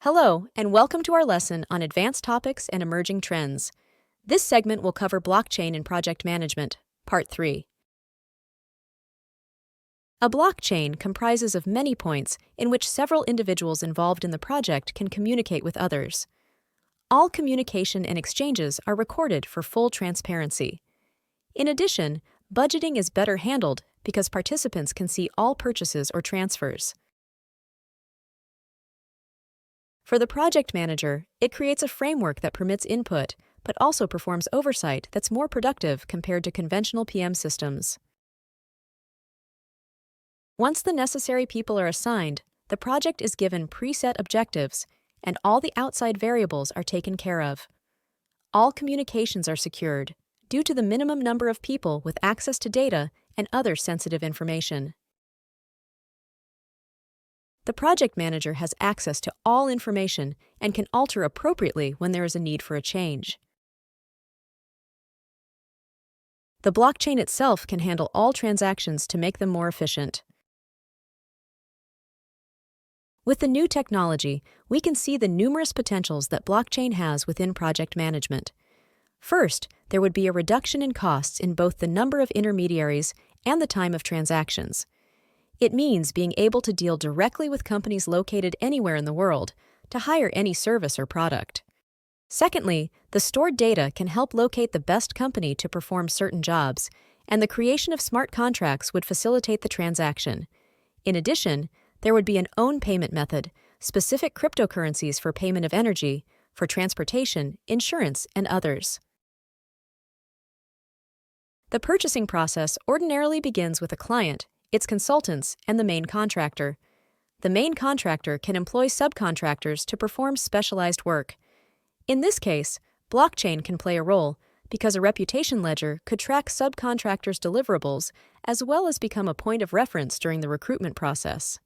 Hello, and welcome to our lesson on advanced topics and emerging trends. This segment will cover blockchain and project management, Part 3. A blockchain comprises of many points in which several individuals involved in the project can communicate with others. All communication and exchanges are recorded for full transparency. In addition, budgeting is better handled because participants can see all purchases or transfers. For the project manager, it creates a framework that permits input, but also performs oversight that's more productive compared to conventional PM systems. Once the necessary people are assigned, the project is given preset objectives, and all the outside variables are taken care of. All communications are secured, due to the minimum number of people with access to data and other sensitive information. The project manager has access to all information and can alter appropriately when there is a need for a change. The blockchain itself can handle all transactions to make them more efficient. With the new technology, we can see the numerous potentials that blockchain has within project management. First, there would be a reduction in costs in both the number of intermediaries and the time of transactions. It means being able to deal directly with companies located anywhere in the world to hire any service or product. Secondly, the stored data can help locate the best company to perform certain jobs, and the creation of smart contracts would facilitate the transaction. In addition, there would be an own payment method, specific cryptocurrencies for payment of energy, for transportation, insurance, and others. The purchasing process ordinarily begins with a client, its consultants, and the main contractor. The main contractor can employ subcontractors to perform specialized work. In this case, blockchain can play a role because a reputation ledger could track subcontractors' deliverables as well as become a point of reference during the recruitment process.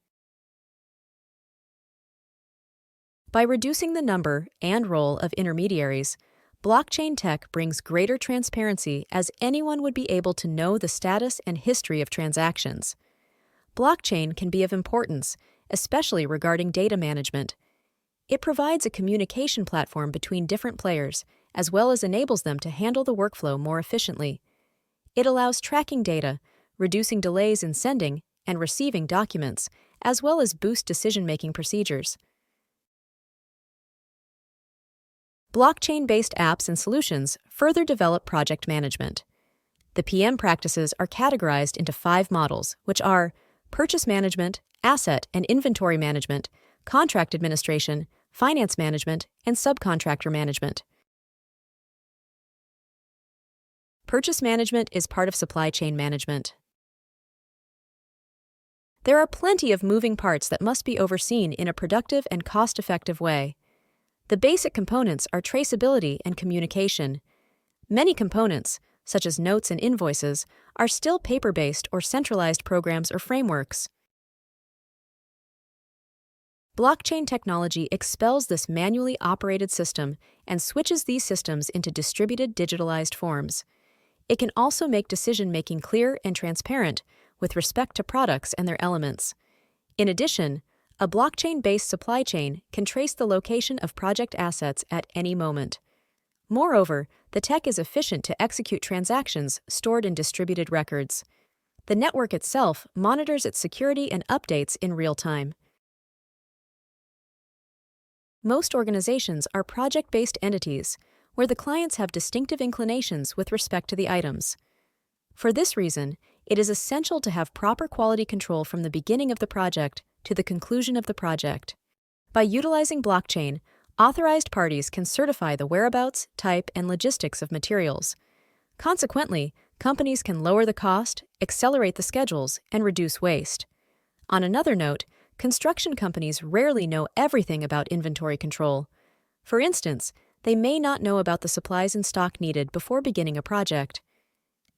By reducing the number and role of intermediaries, blockchain tech brings greater transparency as anyone would be able to know the status and history of transactions. Blockchain can be of importance, especially regarding data management. It provides a communication platform between different players, as well as enables them to handle the workflow more efficiently. It allows tracking data, reducing delays in sending and receiving documents, as well as boost decision-making procedures. Blockchain-based apps and solutions further develop project management. The PM practices are categorized into 5 models, which are purchase management, asset and inventory management, contract administration, finance management, and subcontractor management. Purchase management is part of supply chain management. There are plenty of moving parts that must be overseen in a productive and cost-effective way. The basic components are traceability and communication. Many components, such as notes and invoices, are still paper-based or centralized programs or frameworks. Blockchain technology expels this manually operated system and switches these systems into distributed digitalized forms. It can also make decision-making clear and transparent with respect to products and their elements. In addition, a blockchain-based supply chain can trace the location of project assets at any moment. Moreover, the tech is efficient to execute transactions stored in distributed records. The network itself monitors its security and updates in real time. Most organizations are project-based entities, where the clients have distinctive inclinations with respect to the items. For this reason, it is essential to have proper quality control from the beginning of the project to the conclusion of the project. By utilizing blockchain, authorized parties can certify the whereabouts, type, and logistics of materials. Consequently, companies can lower the cost, accelerate the schedules, and reduce waste. On another note, construction companies rarely know everything about inventory control. For instance, they may not know about the supplies in stock needed before beginning a project.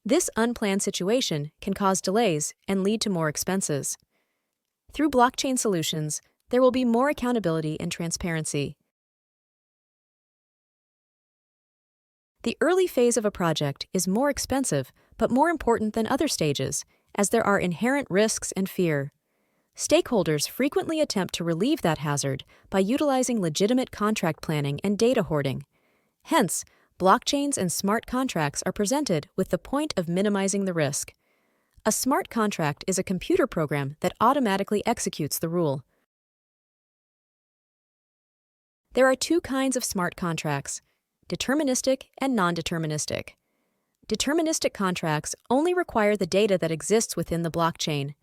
This unplanned situation can cause delays and lead to more expenses. Through blockchain solutions, there will be more accountability and transparency. The early phase of a project is more expensive but more important than other stages, as there are inherent risks and fear. Stakeholders frequently attempt to relieve that hazard by utilizing legitimate contract planning and data hoarding. Hence, blockchains and smart contracts are presented with the point of minimizing the risk. A smart contract is a computer program that automatically executes the rule. There are two kinds of smart contracts: deterministic and non-deterministic. Deterministic contracts only require the data that exists within the blockchain.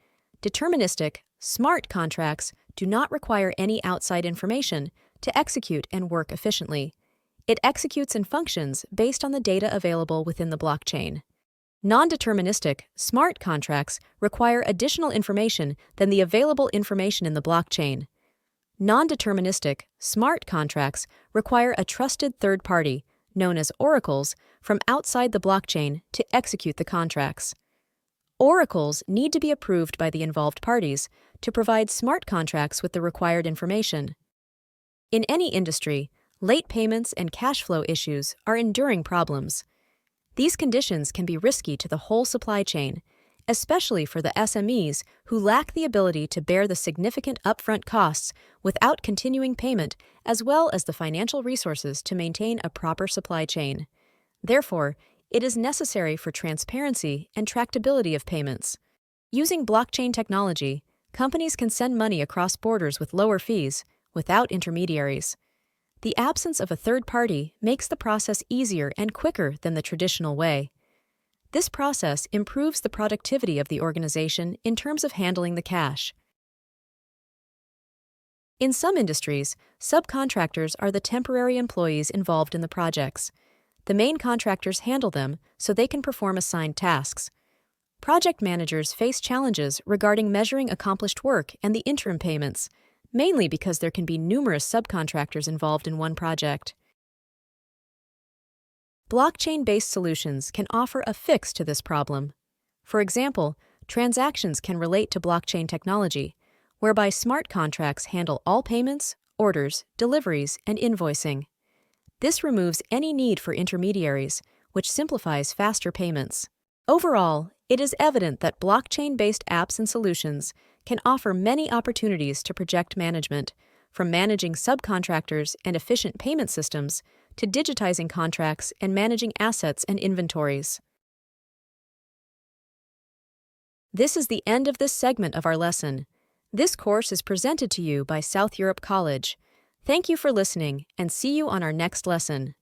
Deterministic, smart contracts do not require any outside information to execute and work efficiently. It executes and functions based on the data available within the blockchain. Non-deterministic, smart contracts require additional information than the available information in the blockchain. Non-deterministic, smart contracts require a trusted third party, known as oracles, from outside the blockchain to execute the contracts. Oracles need to be approved by the involved parties to provide smart contracts with the required information. In any industry, late payments and cash flow issues are enduring problems. These conditions can be risky to the whole supply chain, especially for the SMEs who lack the ability to bear the significant upfront costs without continuing payment, as well as the financial resources to maintain a proper supply chain. Therefore, it is necessary for transparency and tractability of payments. Using blockchain technology, companies can send money across borders with lower fees, without intermediaries. The absence of a third party makes the process easier and quicker than the traditional way. This process improves the productivity of the organization in terms of handling the cash. In some industries, subcontractors are the temporary employees involved in the projects. The main contractors handle them so they can perform assigned tasks. Project managers face challenges regarding measuring accomplished work and the interim payments, mainly because there can be numerous subcontractors involved in one project. Blockchain-based solutions can offer a fix to this problem. For example, transactions can relate to blockchain technology, whereby smart contracts handle all payments, orders, deliveries, and invoicing. This removes any need for intermediaries, which simplifies faster payments. Overall, it is evident that blockchain-based apps and solutions can offer many opportunities to project management, from managing subcontractors and efficient payment systems to digitizing contracts and managing assets and inventories. This is the end of this segment of our lesson. This course is presented to you by South Europe College. Thank you for listening, and see you on our next lesson.